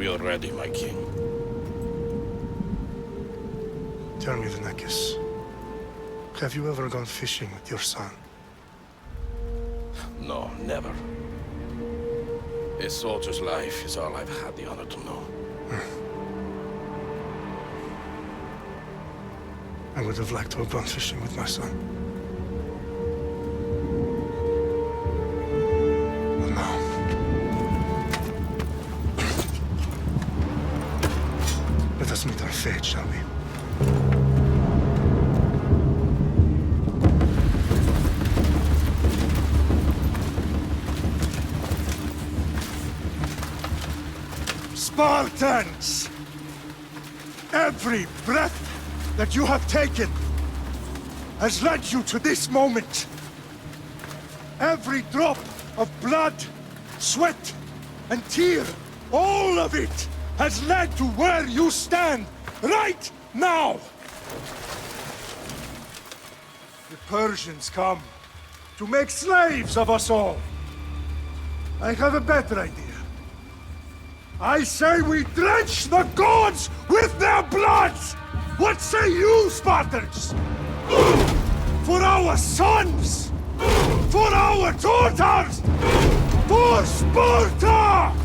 We are ready, my king. Tell me, Vinakis, have you ever gone fishing with your son? No, never. A soldier's life is all I've had the honor to know. I would have liked to have gone fishing with my son. But no. Let us meet our fate, shall we? Spartans! Every breath that you have taken has led you to this moment. Every drop of blood, sweat, and tear, all of it has led to where you stand right now. The Persians come to make slaves of us all. I have a better idea. I say we drench the gods with their bloods! What say you, Spartans? For our sons! For our daughters! For Sparta!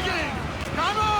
begging! Come on!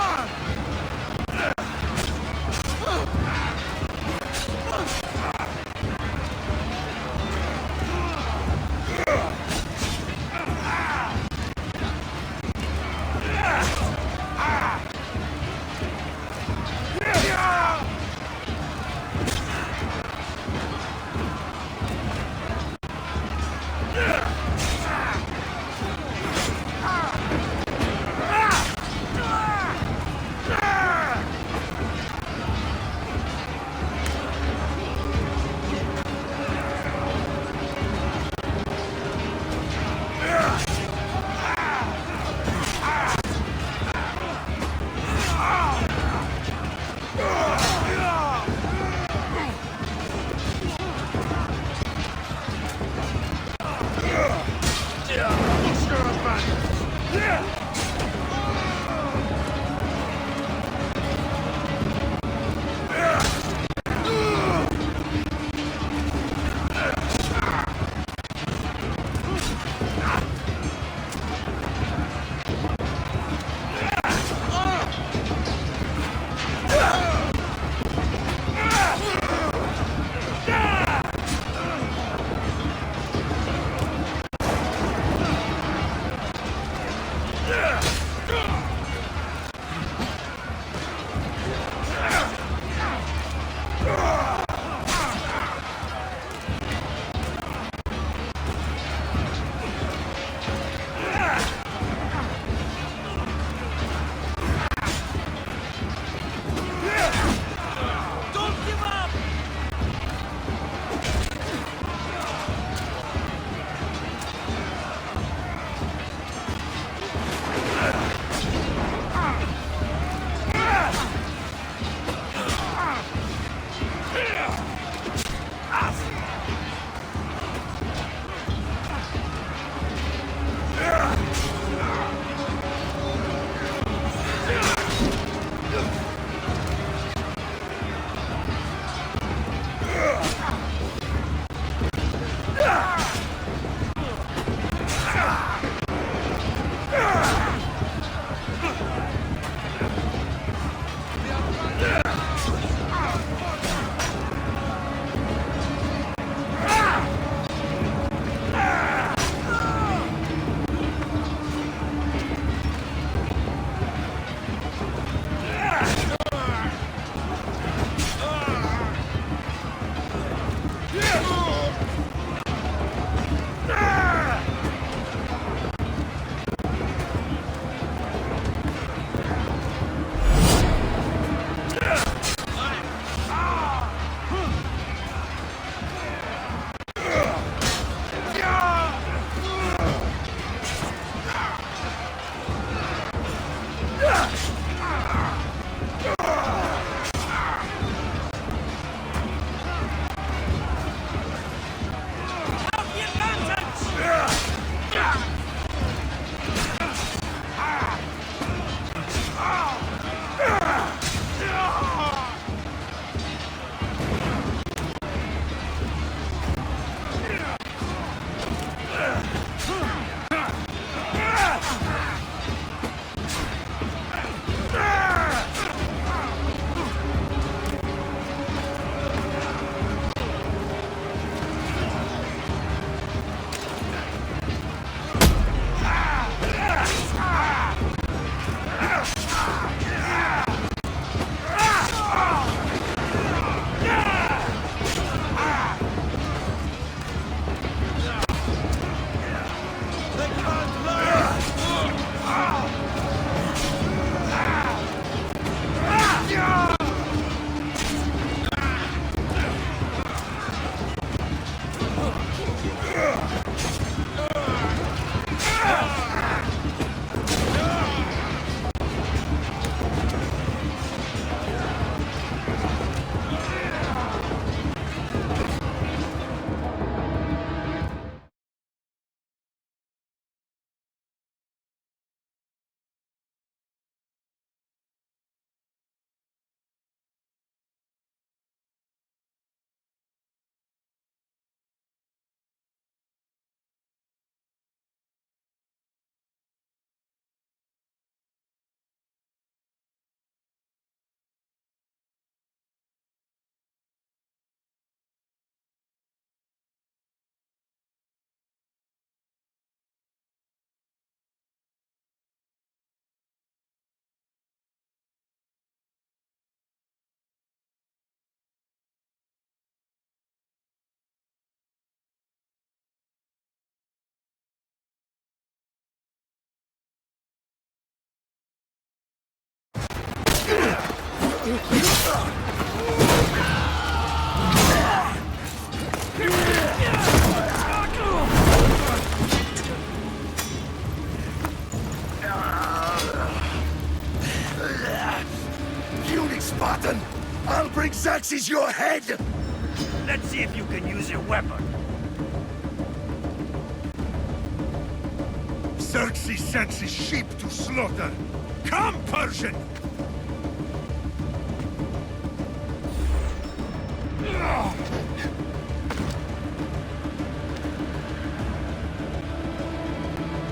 Puny Spartan! I'll bring Xerxes your head! Let's see if you can use your weapon. Xerxes sends his sheep to slaughter. Come, Persian!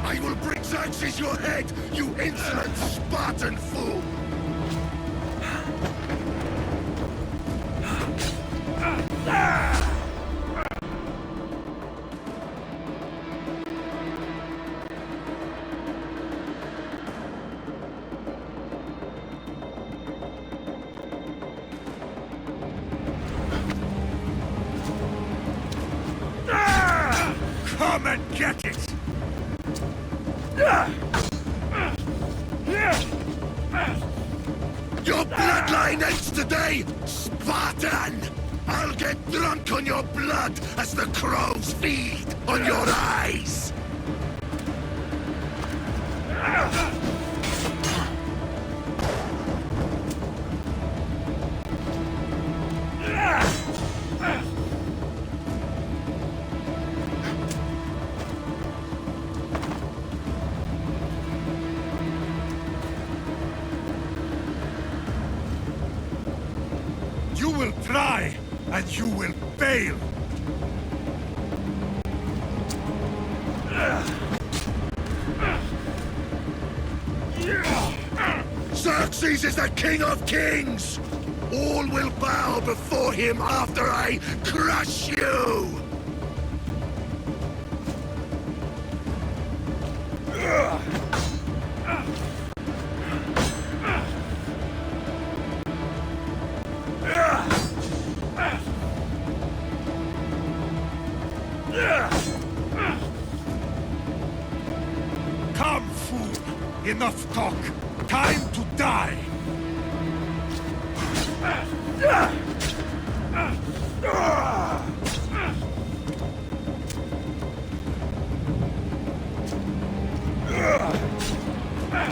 I will bring Xerxes your head, you insolent Spartan fool! Come and get it! Your bloodline ends today, Spartan! I'll get drunk on your blood as the crows feed on your eyes! You will try, and you will fail! Xerxes is the king of kings! All will bow before him after I crush you! Come, fool! Enough talk! Time to die!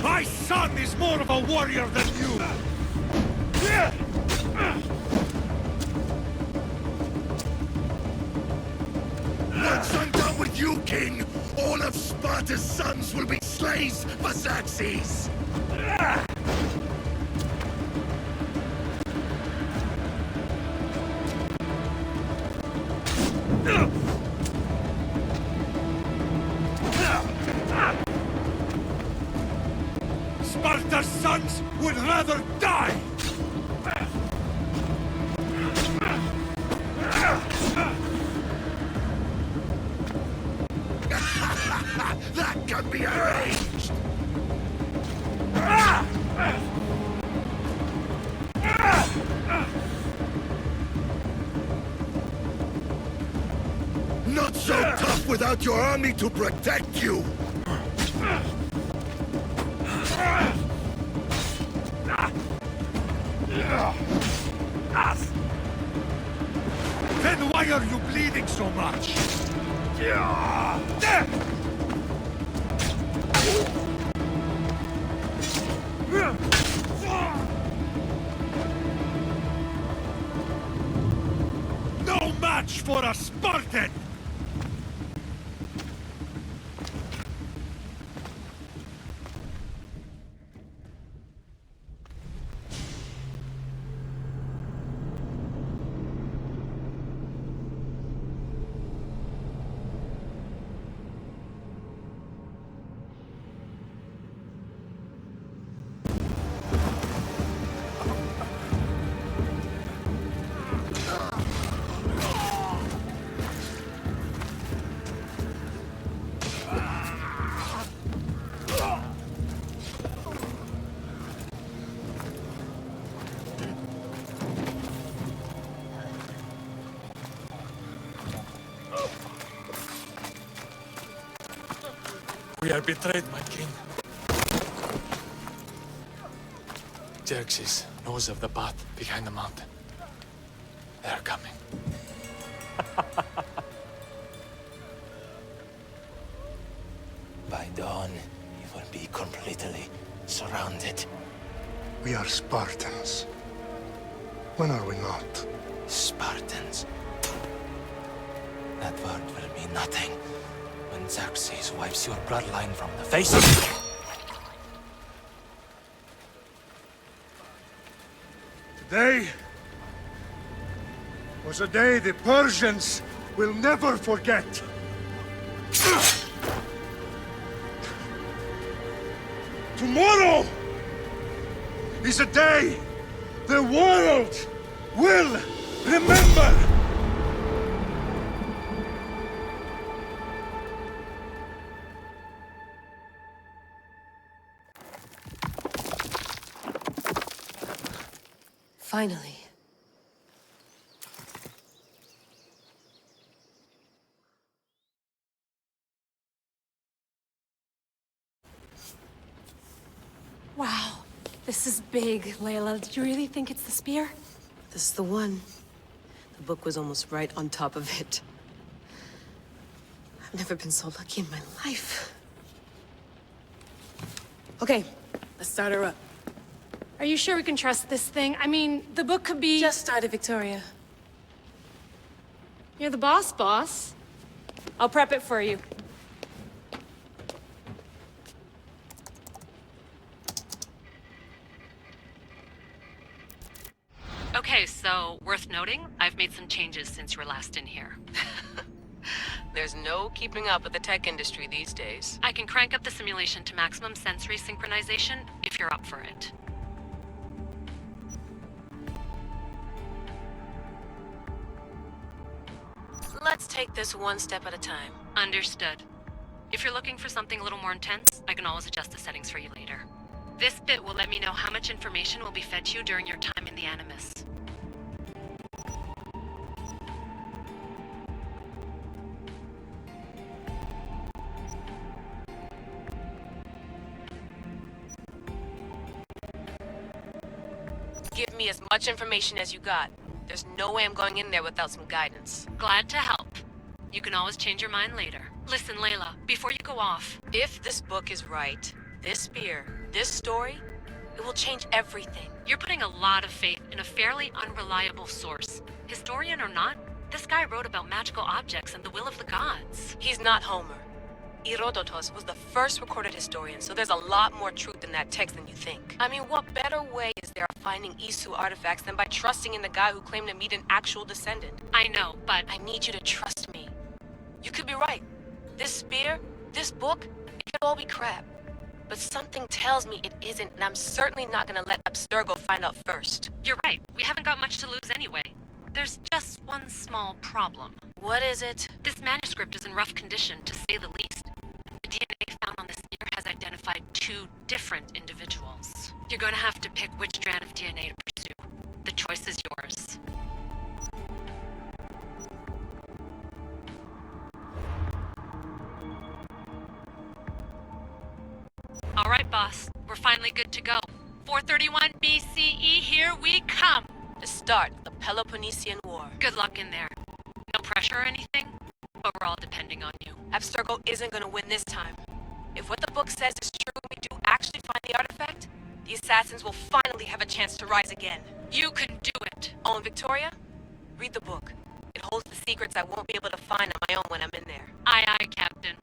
My son is more of a warrior than you! Once I'm done with you, king, all of Sparta's sons will be slaves for Xerxes! Sparta's sons would rather die! That can be arranged! Not so tough without your army to protect you! Then why are you bleeding so much? No match for a Spartan! We are betrayed, my king. Xerxes, nose of the path behind the mountain. They're coming. By dawn, you will be completely surrounded. We are Spartans. When are we not? Spartans. That word will mean nothing when Xerxes wipes your bloodline from the face of it. Today was a day the Persians will never forget. Tomorrow is a day the world will remember. Finally. Wow, this is big, Layla. Did you really think it's the spear? This is the one. The book was almost right on top of it. I've never been so lucky in my life. Okay, let's start her up. Are you sure we can trust this thing? I mean, the book could be... Just started, Victoria. You're the boss. I'll prep it for you. Okay, so worth noting, I've made some changes since you were last in here. There's no keeping up with the tech industry these days. I can crank up the simulation to maximum sensory synchronization if you're up for it. Let's take this one step at a time. Understood. If you're looking for something a little more intense, I can always adjust the settings for you later. This bit will let me know how much information will be fed to you during your time in the Animus. Give me as much information as you got. There's no way I'm going in there without some guidance. Glad to help. You can always change your mind later. Listen, Layla, before you go off... If this book is right, this spear, this story, it will change everything. You're putting a lot of faith in a fairly unreliable source. Historian or not, this guy wrote about magical objects and the will of the gods. He's not Homer. Herodotus was the first recorded historian, so there's a lot more truth in that text than you think. I mean, what better way is there of finding Isu artifacts than by trusting in the guy who claimed to meet an actual descendant? I know, but... I need you to trust me. You could be right. This spear, this book, it could all be crap. But something tells me it isn't, and I'm certainly not gonna let Abstergo find out first. You're right. We haven't got much to lose anyway. There's just one small problem. What is it? This manuscript is in rough condition, to say the least. The DNA found on the spear has identified 2 different individuals. You're going to have to pick which strand of DNA to pursue. The choice is yours. All right, boss. We're finally good to go. 431 BCE, here we come! To start the Peloponnesian War. Good luck in there. No pressure or anything, but we're all depending on you. Abstergo isn't gonna win this time. If what the book says is true and we do actually find the artifact, the assassins will finally have a chance to rise again. You can do it! Oh, and Victoria, read the book. It holds the secrets I won't be able to find on my own when I'm in there. Aye, aye, Captain.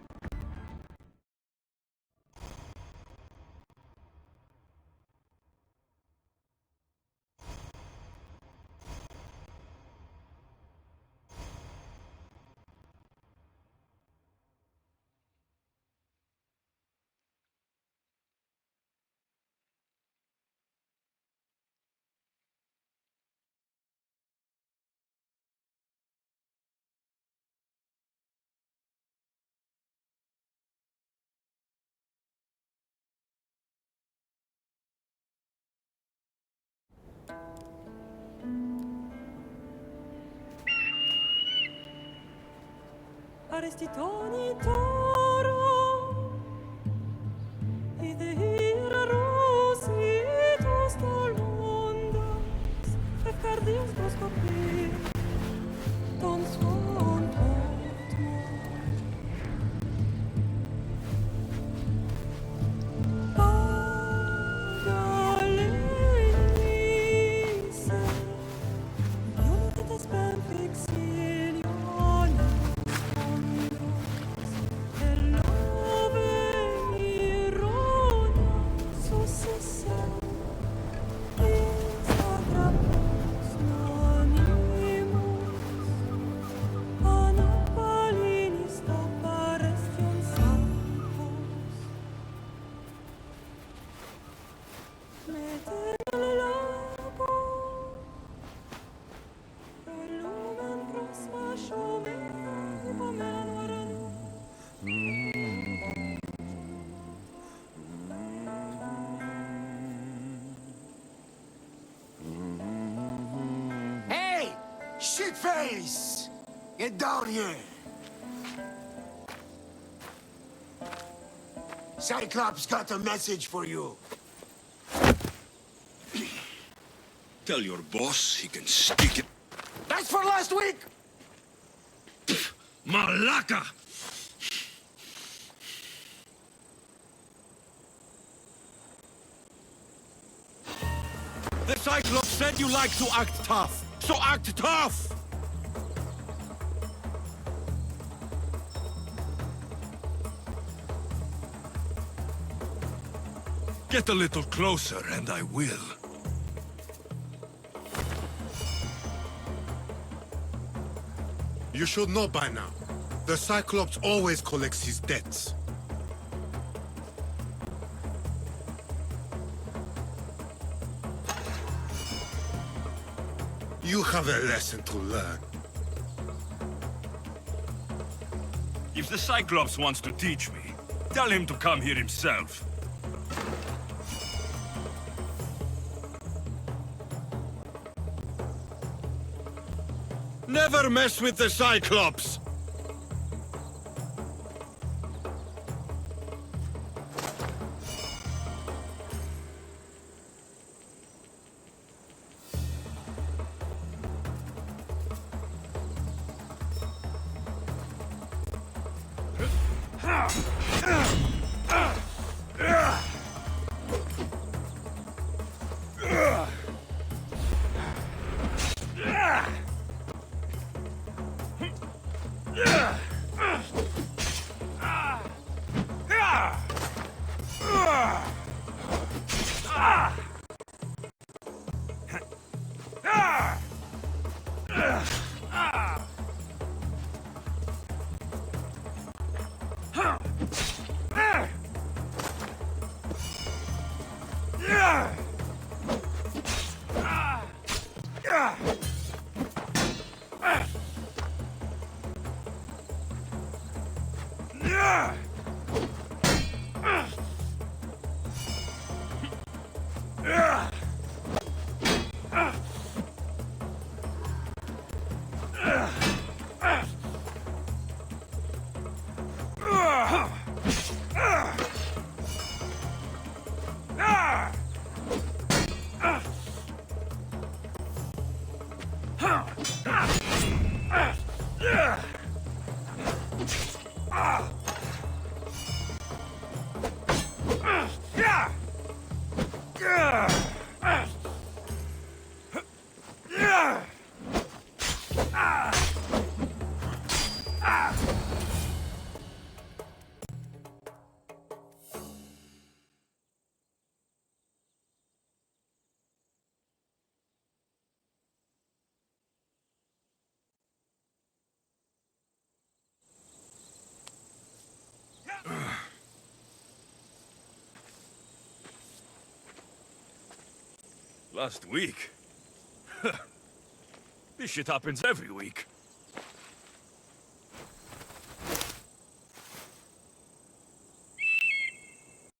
Arrestitoni toro, ide ira rositos dal mondo. face! Get down here! Cyclops got a message for you. Tell your boss he can stick it. That's for last week! Malaka! The Cyclops said you like to act tough, so act tough! Get a little closer and I will. You should know by now. The Cyclops always collects his debts. You have a lesson to learn. If the Cyclops wants to teach me, tell him to come here himself. Never mess with the Cyclops! Last week? This shit happens every week.